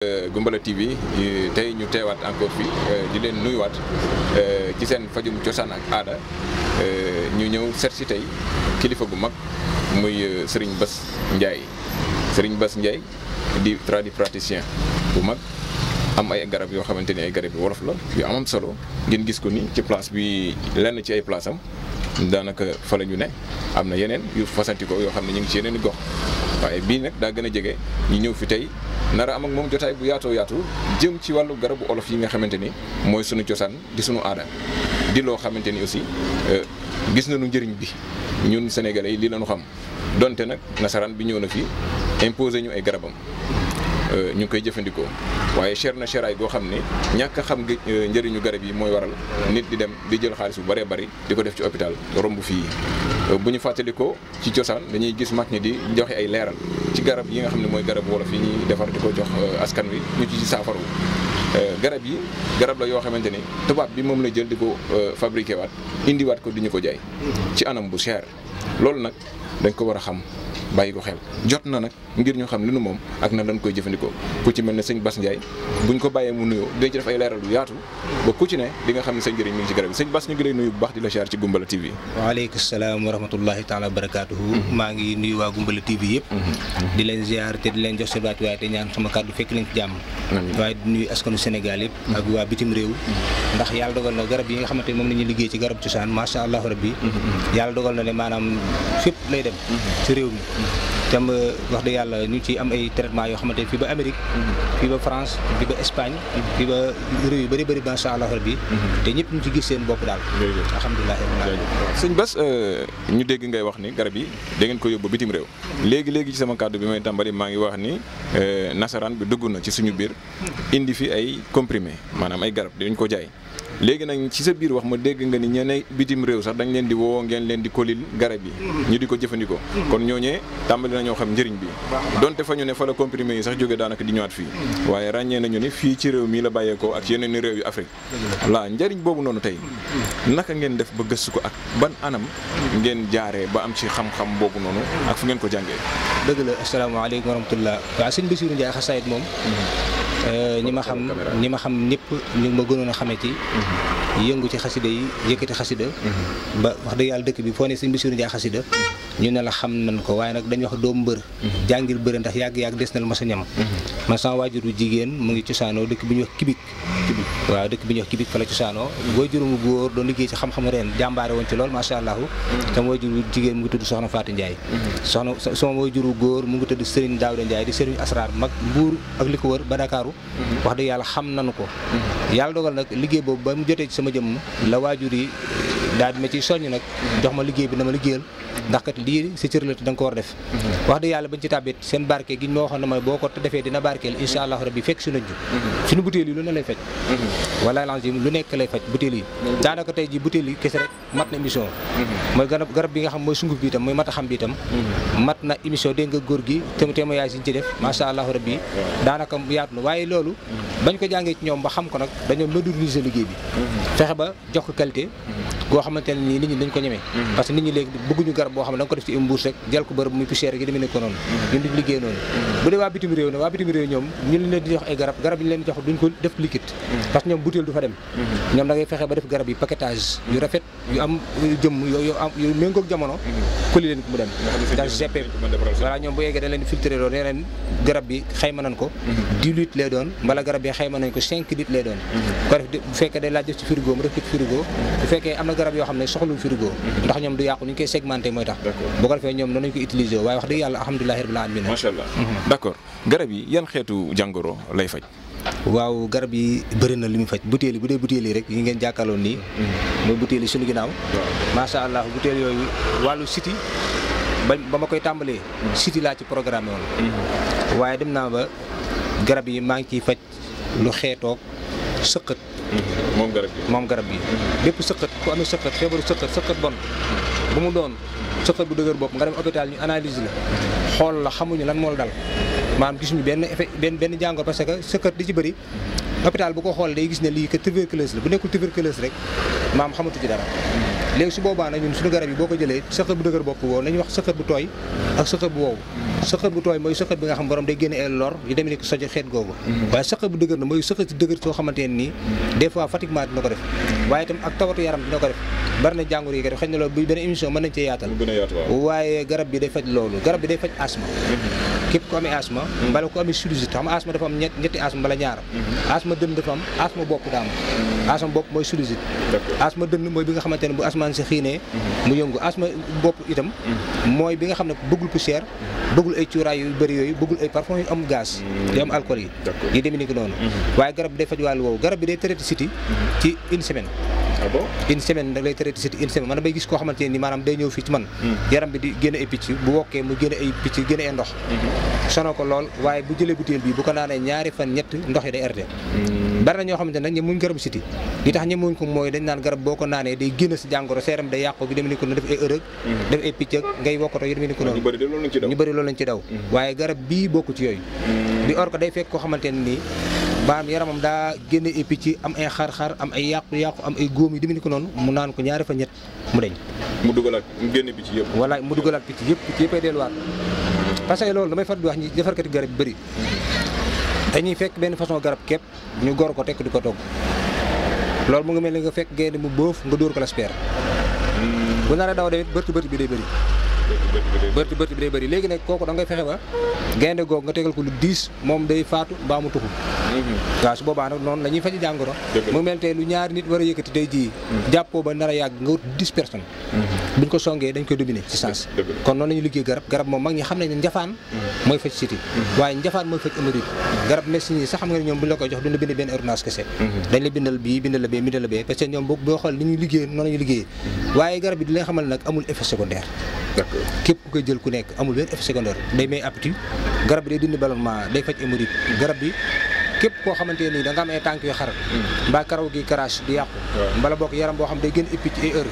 Goumbala TV tey ñu teewaat encore fii di leen nuyuwaat ci seen fajum cosaan ak aada ñu ñëw seet si tey kilifa gu mag muy Serigne Bass Ndiaye Serigne Bass Ndiaye di tradipraticien bu mag am ay garab yoo xamante ni ay garab yu wolof la yu amam solo ngeen gis ko ni ci place bi lenn ci ay place am daanaka fa la ñu ne am na yeneen yu fasanti ko yoo xam ne ñu ngi ci yeneen i gox waaye bii nag daa gën a jege ñu ñëw fi tey nara am ak moom jotaay bu yaatoo yaatu jëm ci wàllu garabu olof yi nga xamante ni mooy sunu cosaan di sunu aada di loo xamante ni aussi gis nañu njëriñ bi ñun sénégalais yi lii lañu xam donte nag nasaraan bi ñëw na fi imposé ñu ay garabam ñu ngi koy jëfandikoo waaye cher na cheraay goo xam ne ñàkk a xam njëriñu garab yi mooy waral nit di dem di jël xaalis bu bëree bëri di ko def ci hôpital romb fii bu ñu fàttalikoo ci cosaan dañuy gis mag ñi di joxe ay leeral ci garab yi nga xam ne mooy garab wolof yi ñuy defar di ko jox askan wi ñu ci saafaru garab yi garab la yoo xamante ni tubaab bi moom la jël di ko fabriqué waat indiwaat ko di ñu ko jaay ci anam bu cher loolu nag dañ ko war a xam bàyyi ko xel jot na nag ngir ñu xam li nu moom ak na dañ koy jëfandikoo ku ci mel ne sëñ Bass Ndiaye buñ ko bàyyee mu nuyoo dañ ci def ay leeral yu yaatu ba ku ci ne di nga xam ne sa njëriñ mi ngi ci garab yi sëñ Bass ñu ngi lay nuyu bu baax di la siyaar ci Goumbala TV. waaleykum salaam wa rahmatullahi taala wa barakaatuhu. maa ngi nuyu waa Goumbala TV yëpp. di leen ziar te di leen jox seen wàccuwaay te ñaan sama kàddu fekk leen ci jàmm. waaye di nuyu askanu Sénégal yëpp ak waa bitim réew ndax yàlla dogal na garab yi nga xamante ne moom la ñuy liggéey ci garab cosaan macha allah rabbi yàlla dogal na ne maanaam fépp lay dem ci réew mi tam wax dëgg yàlla ñu ci am ay traitement yoo xamante ne fii ba Amérique fii ba France fii ba Espagne fii ba réew yu bëri bëri macha allah rabbi te ñëpp ñu ci gis seen bopp daal alhamdulilah. sëñ Bass ñu dégg ngay wax ni garab yi da ngeen ko yóbbu bitim réew léegi ci sama kàddu bi may tàmbali maa ngi wax ni nasaraan bi dugg na ci suñu biir indi fi ay comprimé maanaam ay garab dañ ko jaay léegi nag ci sa biir wax ma dégg nga ni ñeneen bitim réew sax dañ leen di woo ngeen leen di kolil garab yi ñu di ko jëfandikoo kon ñooñee tàmbali nañoo xam njëriñ bi donte fa ñu ne fa la comprimé yi sax jóge daanaka di ñëwaat fii waaye ràññee nañu ni fii ci réew mii la bàyyeekoo ak yeneen i réew yu Afrique la njëriñ boobu noonu tey naka ngeen def ba gëstu ko ak ban anam ngeen jaaree ba am ci xam-xam boobu noonu ak fu ngeen ko jàngee. dëgg la asalaamaaleykum wa rahmatullah waaw sëñ Bassirou Ndiaye xasaayit moom ñi ma xam ñëpp ñu ma gënoon a xamee ci yëngu ci xasida yi yëkkati xasida ba wax dëgg yàlla dëkk bi foo ne sëñ Bassirou Ndiaye xasida ñu ne la xam nañ ko waaye nag dañuy wax doomu mbër jàngil bëri ndax yàgg-yàgg des na la mas a ñam man sama waajuru jigéen mu ngi cosaanoo dëkk bi ñuy wax kibik waaw dëkk bi ñuy wax kibik fa la cosaanoo waajurum góor doon liggéey ci xam-xam reen jàmbaare woon ci lool macha allah sama waajuru jigéen mu ngi tudd soxna Fatou Ndiaye sama waajuru góor mu ngi tudd Serigne Daouda Ndiaye di Serigne Asrar mag Mbuur ak li ko wër ba Dakaaru wax dëgg yàlla xam nañu ko yàlla dogal nag liggéey boobu ba mu jotee ci sama jëmm la waajur yi daal di ma ciy soññ nag jox ma liggéey bi dama liggéeyal ndax kat lii sa cër la te da nga ko war a def wax dëgg yàlla bañ ci tàbbit seen barke gi ñu ma waxoon ne ma boo ko defee dina barkeel incha allah rabbi fekk su nañu suñu butéel yi lu ne lay faj wala langim lu nekk lay faj butéel yi daanaka tey ji butéel yi kese rek mat na émission mooy garab bi nga xam mooy sunguf bi itam mooy mat a xam bi itam mat na émission dégg nga góor gi témoignage yi ñu ci def macha allah rabbi daanaka yaatu na waaye loolu bañ ko jàngee ci ñoom ba xam ko nag dañoo moderniser liggéey bi fexe ba jox ko qualité goo xamante ne nii nit ñi dañ ko ñemee parce que nit ñi léegi bëgguñu garab boo xam ne da nga ko def ci mbuus rek jël ko bërëb muy poussière gi demee ne ko noonu ñun duñ liggéey noonu bu dee waa bitim réew ne waa bitim réew ñoom ñu leen di jox ay garab yi ñu leen jox duñ ko def liquide parce que ñoom butéel du fa dem ñoom da ngay fexe ba def garab yi paquetage yu rafet yu am jëmm yu méngoog jamono koli leen ko mu dem dans GP voilà ñoom bu yeggee dañ leen filtré loolu nee leen garab bi xayma nañ ko 10 litres lay doon mbala garab bi xayma nañ ko 5 litres lay doon ko def bu fekkee day laaj def ci frigo mu def ko ci frigo bu fekkee am na garab yoo xam ne soxlu frigo ndax ñoom du yàqu ni ñu koy segmenté mooy tax boo ko defee ñoom noonu ñu ko utilisé waaye wax dëgg yàlla alhamdulilahi rabbil alamin macha allah d'accord garab yi yan xeetu jàngoro lay faj waaw garab yi bëri na li muy faj butéel yi bu dee butéel yi rek yi ngeen jàkkaarloon nii mooy butéel yi suñu ginnaaw macha allah butéel yooyu wàllu siti ba ma koy tàmbalee siti laa ci programme woon waaye dem naa ba garab yi maa ngi ciy faj lu xeetoog sëqët moom garab bi bépp sëqët ku amee sëqët feebaru sëqët bon bu mu doon sëqët bu dëgër bopp nga dem hôpital ñu analyse la xool la xamuñu lan moo la dal maanaam gisuñu benn effet benn jàngoro parce que sëqët di ci bëri hôpital bu ko xool day gis ne lii que tuberculose la bu nekkul tuberculose rek maam xamatu ci dara léegi su boobaa nag ñun suñu garab yi boo ko jëlee sëqët bu dëgër bopp woowu nañuy wax sëqët bu tooy ak sëqët bu wow sëqët bu tooy mooy sëqët bi nga xam borom day génne ay lor yu demee ni ko sojo xeet googu waaye sëqët bu dëgër na mooy sëqët si dëgër soo xamante ne nii des fois fatiguement dina ko def waaye itam ak tawatu yaram dina ko def bari na jàngoro yi ko def xëy na loolu bu benn émission mën nañ cee yaatal waaye garab bi day faj loolu garab bi day faj asma képp ku amee asma mbala ku amee sinusite xam asma dafa am ñetti asma mbala ñaar asma dënn dafa am asma bopp daa am asma bopp mooy sinusite asma dënn mooy bi nga xamante ne bu asmaan si xiinee mu yëngu asma bopp itam mooy bi nga xam ne bëggul poussière bëggul ay cuuraay yu bëri yooyu bëggul ay parfum yu am gaz yu am alcool yi demee ni ko noonu waaye garab bi day faj wàllu woowu garab bi day traité siti ci une semaine une semaine da lay traité siti une semaine man damay gis koo xamante ne ni maanaam day ñëw fii ci man yaram bi di génne ay picc bu wokkee mu génne ay picc génne ay ndox sono ko lool waaye bu jëlee butéel bi bu ko naanee ñaari fan ñett ndox yi day arrêté bari na ñoo xamante ne nag ñemuñ garabu siti li tax ñemuñ ko mooy dañ naan garab boo ko naanee day génn si jàngoro sa yaram day yàqu bi demee ni ko noonu def ay ërëg def ay picc ak ngay wokkato yu demee ni ko noonu ñu bëri loolu lañ ci daw waaye garab bii bokku ci yooyu bi or ko day fekk koo xamante ne nii maanaam yaramam daa génne ay picc am ay xar-xar am ay yàqu-yàqu am ay góom yi demee ni ko noonu mu naan ko ñaari fa ñett mu deñ mu dugalaat mu génne picc yëpp wala mu dugalaat picc yëpp ay delluwaat parce que loolu damay far di wax ñi defarkati garab yu bëri dañuy fekk benn façon garab képp ñu gor ko tekk di ko togg loolu mu ngi mel ni nga fekk gaynde mu boof nga dóor ko l'asper bu nar a daw tamit bërti bi day bëri bërti bi day bëri léegi nag kooku da ngay fexe ba gaynde googu nga tegal ko lu 10 moom day faatu mbaa mu tuxu waaw su boobaa nag noonu la ñuy faji jàngoro mu mel tey lu ñaari nit war a yëkkati tey jii jàppoo ba nar a yàgg nga wut 10 personnes buñ ko songee dañ koy dominer ci sens kon noonu la ñuy liggéey garab moom mag ñi xam nañ ne njafaan mooy faj siti waaye njafaan mooy faj hémorroïde garab médecine yi sax xam nga ne ñoom buñ la koy jox duñ la bind benn ordonnance kese dañ la bindal bii bindal la bee parce que ñoom boo xool ni ñuy liggéey noonu la ñuy liggéey waaye garab bi di leen xamal nag amul effet secondaire képp ku koy jël ku nekk amul benn effet secondaire day may appétit garab bi day dindi ballonnement day faj hémorroïde garab bi képp koo xamante ne nii da nga am ay tànk yu xaral mbaa karaw gi crache di yàqu mbala bokk yaram boo xam day gën éppi ci ay heure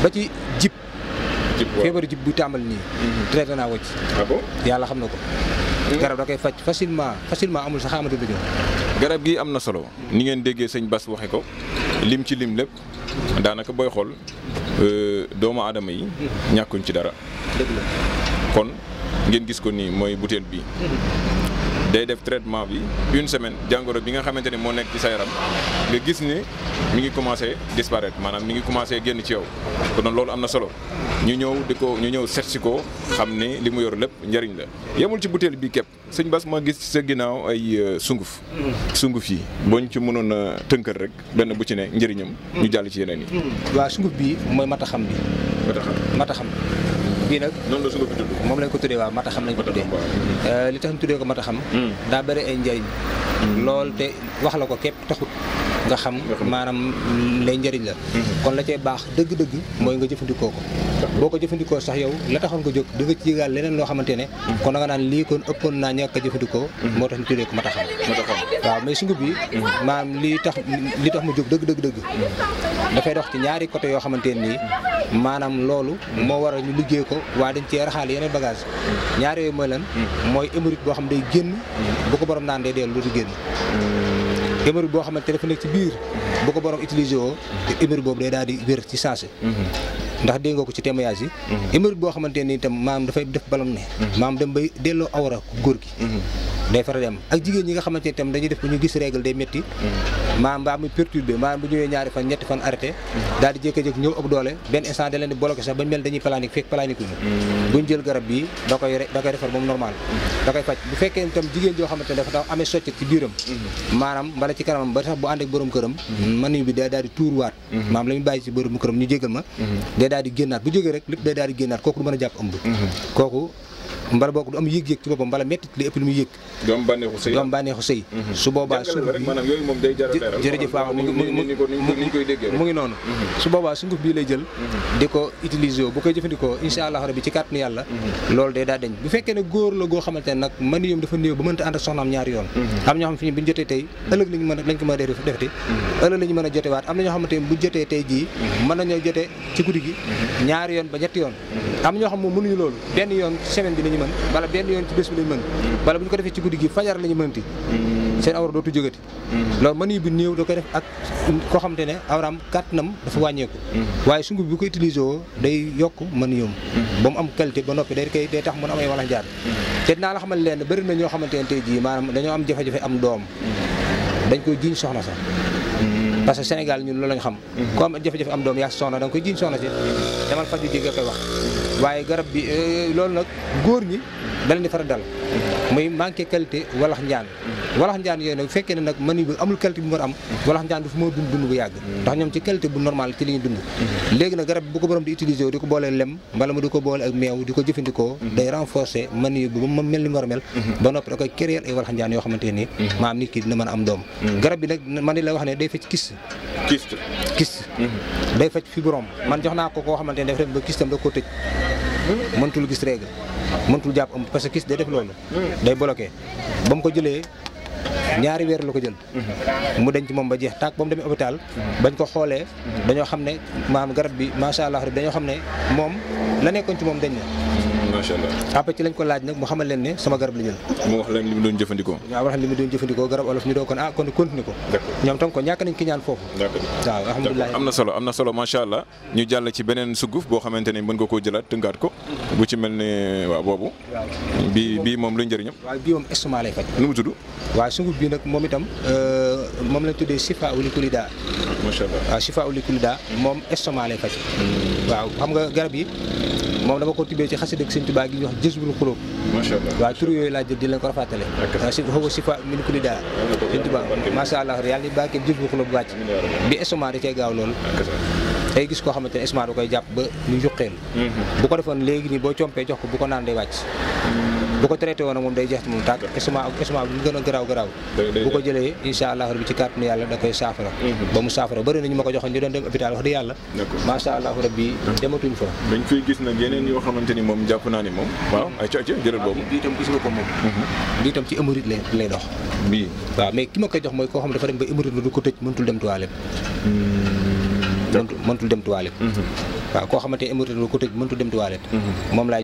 ba ci jib feebaru jib bu tàmbali nii traité naa wacc yàlla xam na ko garab da koy faj facilement amul sax amatu dañoo garab gi am na solo ni ngeen déggee sëñ Bass waxe ko lim ci lim lépp daanaka booy xool doomu aadama yi ñàkkuñ ci dara dëgg la kon ngeen gis ko nii mooy butéel bi day def traitement bi une semaine jàngoro bi nga xamante ne moo nekk ci sa yaram nga gis ne mi ngi commencé disparaître maanaam mi ngi commencé génn ci yow kon loolu am na solo ñu ñëw seet si ko xam ne li mu yor lépp njëriñ la yemul ci butéel bi képp sëñ Bass ma gis ci sa ginnaaw ay sunguf yi boo ñu ci mënoon a tënkal rek benn bu ci ne njëriñam ñu jàll ci yeneen yi waaw sunguf bi mooy mataxam bi mataxam bii nag noonu la sunguf bi tudd moom lañ ko tuddee waaw mataxam lañ ko tuddee li tax ñu tuddee ko mataxam daa bëri ay njëriñ lool te wax la ko képp taxut nga xam maanaam lay njëriñ la kon la cee baax dëgg-dëgg mooy nga jëfandikoo ko boo ko jëfandikoo sax yow la taxoon nga jóg di nga ci yëgaal leneen loo xamante ne kon da nga naan lii kon ëppoon naa ñàkk a jëfandikoo moo tax ñu tuddee ko mataxam waaw mais sunguf bi maanaam li tax mu jóg dëgg dafay dox ci ñaari côté yoo xamante ne nii maanaam loolu moo waral ñu liggéey ko waaye dañ cee raxaale yeneen bagage ñaari yooyu mooy lan mooy hémorroïde boo xam day génn bu ko borom naan day dellu du génn hémorroïde boo xamante dafa nekk ci biir bu ko borom utilisé woo te hémorroïde boobu day daal di wér ci sensé ndax dégg nga ko ci témoignage yi hémorroïde boo xamante ni itam maam dafay def balom ne maam dem bay delloo awra góor gi day faral di am ak jigéen ñi nga xamante ni itam dañuy def bu ñu gis règle day métti maam mbaa muy perturbé maam bu ñëwee ñaari fan ñetti fan arrêté daal di jékki-jékki ñëw ëpp doole benn instant da leen di bloqué sax bañ mel dañuy planique fekk planique uñu buñ jël garab bii da koy defar moom normal da koy faj bu fekkee itam jigéen joo xamante ne dafa amee soccet ci biiram maanaam mbala ci kanamam ba tax bu ànd ak borom këram manu bi day daal di tuurwaat maam la ñu bàyyi ci borom këram ñu jégal ma day daal di génnaat bu jógee rek lépp day daal di génnaat kooku du mën a jàpp ëmb kooku mbala boog du am yëg-yëg ci boppam mbala métti li ëpp lu muy yëg doom bànneexu sëy su boobaa jërëjëf waaw mu ngi noonu su boobaa sunguf bii lay jël di ko utiliser bu koy jëfandikoo insha allah rabbi ci kàttanu yàlla loolu day daa deñ bu fekkee ne góor la goo xamante ne nag man yoom dafa néew ba mënta ànd ak soxnaam ñaari yoon am ñoo xam fi ñu bu ñu jotee tey ëllëg lañ ko mën a defati ëllëg la ñu mën a jote waat am na ñoo xamante ne bu jotee tey jii mën nañoo jote ci guddi gi ñaari yoon ba ñetti yoon am ñoo xam moom mënuñu loolu benn yoon semaine bi ñu mën wala benn yoon ci bés bi lañ mën wala bu ñu ko defee ci guddi gi fajar la ñu mënti seen awra dootu jógati loolu mën yi bu néew da koy def ak koo xamante ne awraam kàttanam dafa wàññeeku waaye sunguf bi ko utilisé woo day yokk mën yoom ba mu am qualité ba noppi day tax mën am ay walax jaar te dinaa la xamal leen bëri na ñoo xamante ne tey jii maanaam dañoo am jafe-jafe am doom dañ koy jiiñ soxna sax parce que Sénégal ñun loolu lañ xam ku am jafe-jafe am doom yaa soxna da nga koy jiiñ soxna si demal faju ji nga koy wax waaye garab bi loolu nag góor ñi da leen di faral dal muy manqué qualité walax njaan yooyu nag bu fekkee ne nag mën bi amul qualité bu mu war am walax njaan du fu moo dund bu yàgg ndax ñoom ci qualité bu normal ci li ñu dund léegi nag garab bi bu ko borom di utiliser wu di ko boolee lem mbala mu di ko boole ak meew di ko jëfandikoo day renforcer mën yi bu ba mel ni mu war a mel ba noppi da koy créer ay walax njaan yoo xamante ni maam nit ki dina mën a am doom garab bi nag man ni la wax ne day fecc kyste day fecc fibrome man jox naa ko koo xamante ne def rek ba kistam da ko tëj mëntul gis règle mëntul jàpp am parce que kyste day def loolu day bloqué ba mu ko jëlee ñaari weer la ko jël mu denc moom ba jeex tàkk ba mu demee hôpital bañ ko xoolee dañoo xam ne maanaam garab bi macha allah dañoo xam ne moom la nekkoon ci moom dañ ne macha allah après ci lañ ko laaj nag mu xamal leen ne sama garab la jël mu wax leen li mu doon jëfandikoo waaw wax li mu doon jëfandikoo garab olof ñu doo kon kon continuer ko ñoom tam ko ñàkk nañ ki ñaan foofu waaw alhamdulilah am na solo macha allah ñu jàll ci beneen sunguf boo xamante ni mën nga koo jëlaat tëngaat ko bu ci mel ne waaw boobu bii moom luy njëriñam waaw bii moom estomac lay faj nu mu tudd waaw sunguf bii nag moom itam moom lañ tuddee sifa uli kulida macha allah waaw sifa uli kulida moom estomac lay faj waaw xam nga garab yi moom dama ko tibbee ci xasida ak Sëñ Tuubaa gi ñuy wax Jazbul Xuluub macha allah waaw tur yooyu laa jël di leen ko rafatale si xaw sifa min kulli daa Sëñ Tuubaa macha allah yàlla ni bàkkee Jazbul Xuluub wàcc bi estomac da cee gaaw loolu tey gis koo xamante ne estomac da koy jàpp ba ñu juqeel bu ko defoon léegi nii boo compee jox ko bu ko naan day wàcc bu ko traité woon moom day jeex ci moom tàgg estomac bu mu gën a garaaw bu ko jëlee incha allah rabbi ci kàttanu yàlla da koy saafara ba mu saafara bëri nañu ma ko joxoon ñu doon dem hôpital wax dëgg yàlla macha allah rabbi dematuñ fa dañ koy gis nag yeneen yoo xamante ni moom jàpp naa ni moom waaw ay ca jëral boobu bii itam gis nga ko moom bii itam ci hémorroïde lay dox bii waaw mais ki ma koy jox mooy koo xam dafa dem ba hémorroïde la du ko tëj mëntul dem toilette mëntul dem toilette waaw koo xamante ne hémorroïde la du ko tëj mëntul dem toilette moom laay